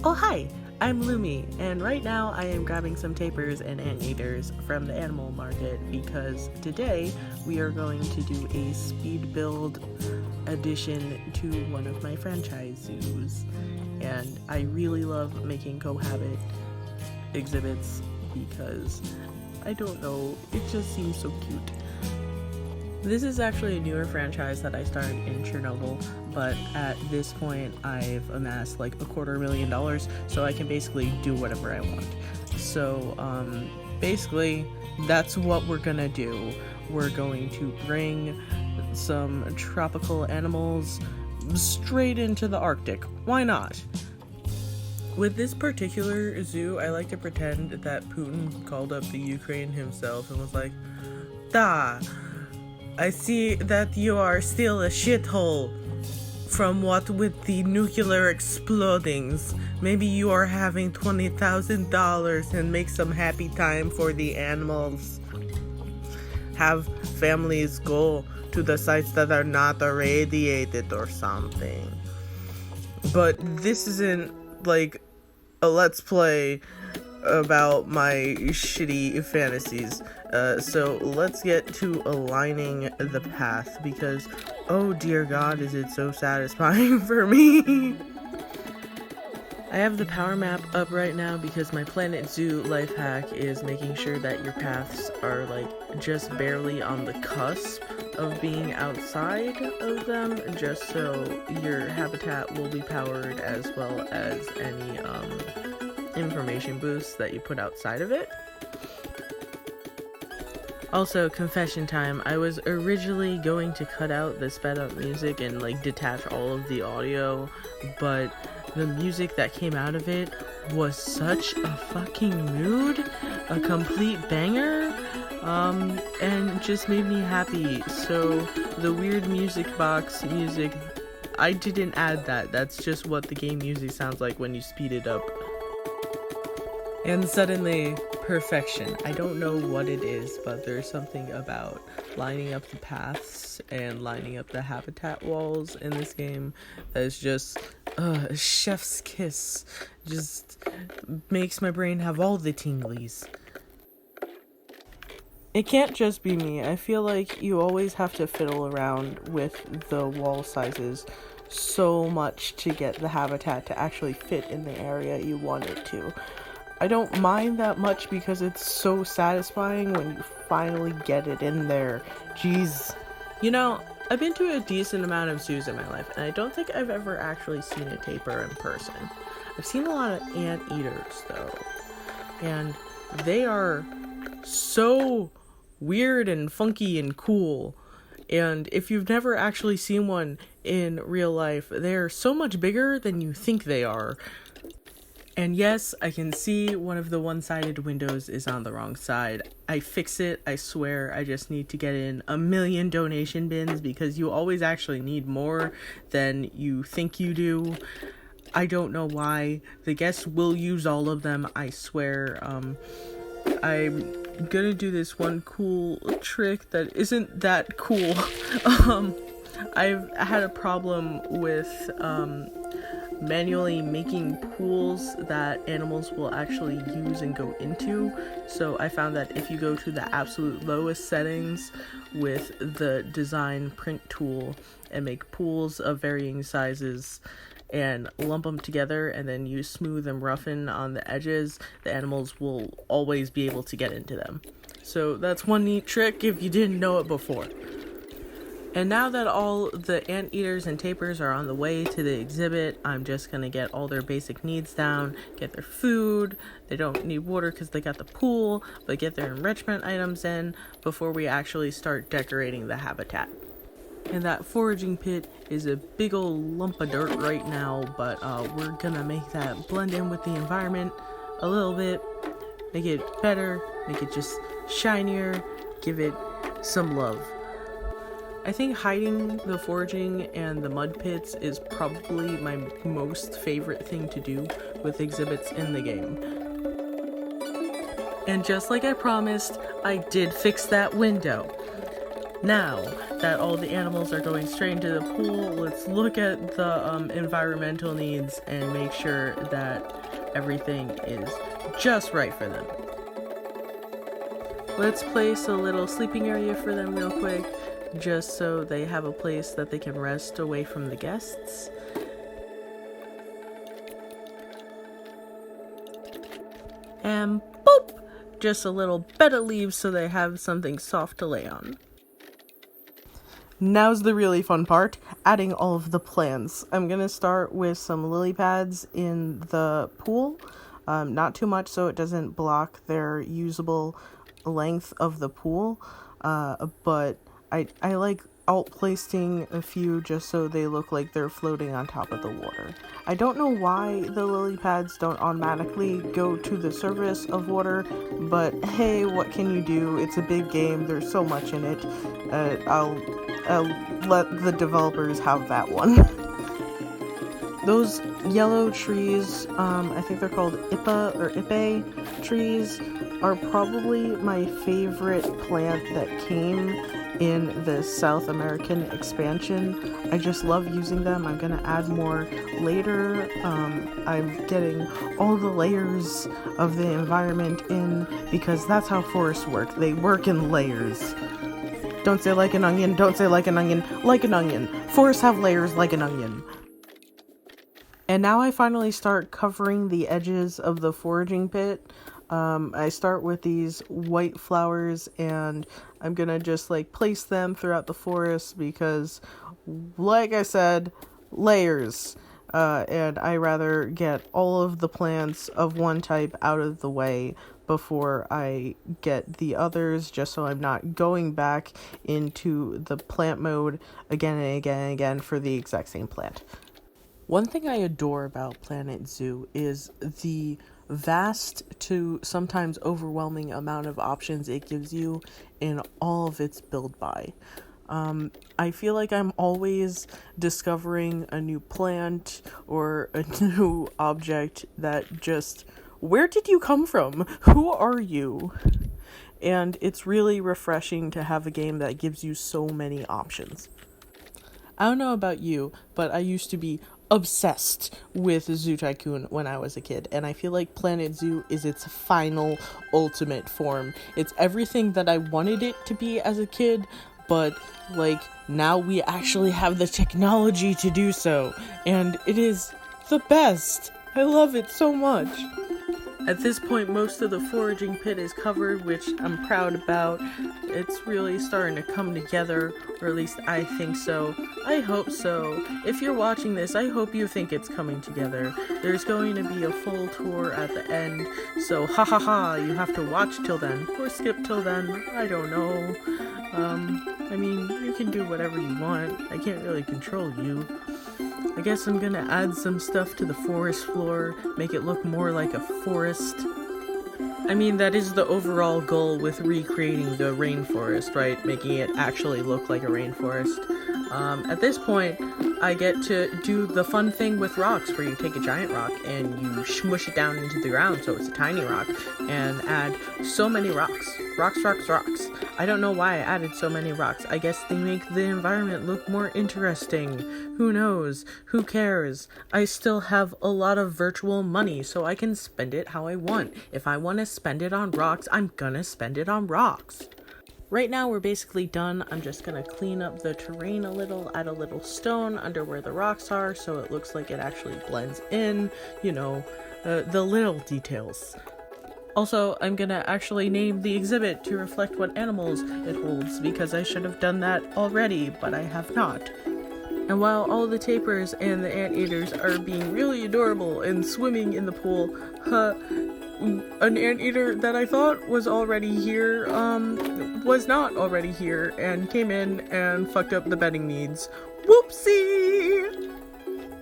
Oh hi, I'm Lumie, and right now I am grabbing some tapirs and anteaters from the animal market because today we are going to do a speed build addition to one of my franchise zoos. And I really love making cohabit exhibits because, I don't know, it just seems so cute. This is actually a newer franchise that I started in Chernobyl, but at this point I've amassed like $250,000, so I can basically do whatever I want. So basically that's what we're gonna do. We're going to bring some tropical animals straight into the Arctic. Why not? With this particular zoo, I like to pretend that Putin called up the Ukraine himself and was like, "Da, I see that you are still a shithole from what with the nuclear explodings. Maybe you are having $20,000 and make some happy time for the animals. Have families go to the sites that are not irradiated or something." But this isn't like a let's play about my shitty fantasies. So let's get to aligning the path because, oh dear God, is it so satisfying for me. I have the power map up right now because my Planet Zoo life hack is making sure that your paths are like just barely on the cusp of being outside of them, just so your habitat will be powered as well as any information boosts that you put outside of it. Also, confession time, I was originally going to cut out the sped up music and like detach all of the audio, but the music that came out of it was such a fucking mood, a complete banger, and just made me happy. So the weird music box music, I didn't add that. That's just what the game music sounds like when you speed it up. And suddenly, perfection. I don't know what it is, but there's something about lining up the paths and lining up the habitat walls in this game that is just a chef's kiss. Just makes my brain have all the tinglies. It can't just be me. I feel like you always have to fiddle around with the wall sizes so much to get the habitat to actually fit in the area you want it to. I don't mind that much because it's so satisfying when you finally get it in there. Jeez. You know, I've been to a decent amount of zoos in my life, and I don't think I've ever actually seen a tapir in person. I've seen a lot of anteaters, though, and they are so weird and funky and cool. And if you've never actually seen one in real life, they're so much bigger than you think they are. And yes, I can see one of the one-sided windows is on the wrong side. I fix it, I swear. I just need to get in 1,000,000 donation bins because you always actually need more than you think you do. I don't know why. The guests will use all of them, I swear. I'm gonna do this one cool trick that isn't that cool. I've had a problem with manually making pools that animals will actually use and go into. So I found that if you go to the absolute lowest settings with the design print tool and make pools of varying sizes and lump them together and then use smooth and roughen on the edges, the animals will always be able to get into them. So that's one neat trick if you didn't know it before. And now that all the anteaters and tapirs are on the way to the exhibit, I'm just gonna get all their basic needs down, get their food. They don't need water because they got the pool, but get their enrichment items in before we actually start decorating the habitat. And that foraging pit is a big old lump of dirt right now, but we're gonna make that blend in with the environment a little bit, make it better, make it just shinier, give it some love. I think hiding the foraging and the mud pits is probably my most favorite thing to do with exhibits in the game. And just like I promised, I did fix that window. Now that all the animals are going straight into the pool, let's look at the environmental needs and make sure that everything is just right for them. Let's place a little sleeping area for them real quick, just so they have a place that they can rest away from the guests. And boop! Just a little bed of leaves so they have something soft to lay on. Now's the really fun part, adding all of the plants. I'm gonna start with some lily pads in the pool. Not too much so it doesn't block their usable length of the pool, but I like outplacing a few just so they look like they're floating on top of the water. I don't know why the lily pads don't automatically go to the surface of water, but hey, what can you do? It's a big game, there's so much in it. I'll let the developers have that one. Those yellow trees, I think they're called Ipa or Ipe trees, are probably my favorite plant that came in the South American expansion. I just love using them. I'm gonna add more later. I'm getting all the layers of the environment in because that's how forests work. They work in layers. Don't say like an onion, don't say like an onion, like an onion. Forests have layers like an onion. And now I finally start covering the edges of the foraging pit. I start with these white flowers and I'm gonna just like place them throughout the forest because, like I said, layers. And I rather get all of the plants of one type out of the way before I get the others, just so I'm not going back into the plant mode again and again and again for the exact same plant. One thing I adore about Planet Zoo is the vast to sometimes overwhelming amount of options it gives you in all of its build by. I feel like I'm always discovering a new plant or a new object that just, where did you come from? Who are you? And it's really refreshing to have a game that gives you so many options. I don't know about you, but I used to be obsessed with Zoo Tycoon when I was a kid, and I feel like Planet Zoo is its final ultimate form. It's everything that I wanted it to be as a kid, but like now we actually have the technology to do so, and it is the best. I love it so much. At this point, most of the foraging pit is covered, which I'm proud about. It's really starting to come together, or at least I think so. I hope so. If you're watching this, I hope you think it's coming together. There's going to be a full tour at the end, so ha ha ha, you have to watch till then, or skip till then, I don't know. I mean, you can do whatever you want. I can't really control you. I guess I'm gonna add some stuff to the forest floor, make it look more like a forest. I mean, that is the overall goal with recreating the rainforest, right? Making it actually look like a rainforest. At this point, I get to do the fun thing with rocks, where you take a giant rock and you smush it down into the ground so it's a tiny rock, and add so many rocks. Rocks, rocks, rocks. I don't know why I added so many rocks. I guess they make the environment look more interesting. Who knows? Who cares? I still have a lot of virtual money, so I can spend it how I want. If I want to spend it on rocks, I'm gonna spend it on rocks. Right now we're basically done. I'm just gonna clean up the terrain a little, add a little stone under where the rocks are so it looks like it actually blends in, you know, the little details. Also, I'm gonna actually name the exhibit to reflect what animals it holds, because I should have done that already, but I have not. And while all the tapirs and the anteaters are being really adorable and swimming in the pool, an anteater that I thought was already here, was not already here, and came in and fucked up the bedding needs. Whoopsie!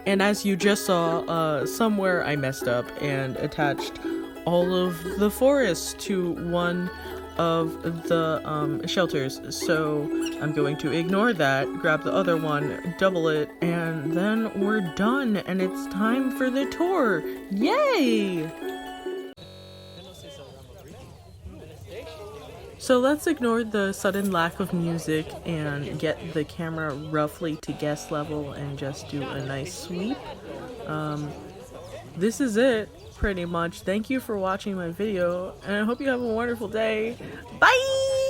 And as you just saw, somewhere I messed up and attached all of the forest to one of the shelters, so I'm going to ignore that, grab the other one, double it, and then we're done, and it's time for the tour. Yay! So let's ignore the sudden lack of music and get the camera roughly to guest level and just do a nice sweep. This is it, pretty much. Thank you for watching my video, and I hope you have a wonderful day. Bye!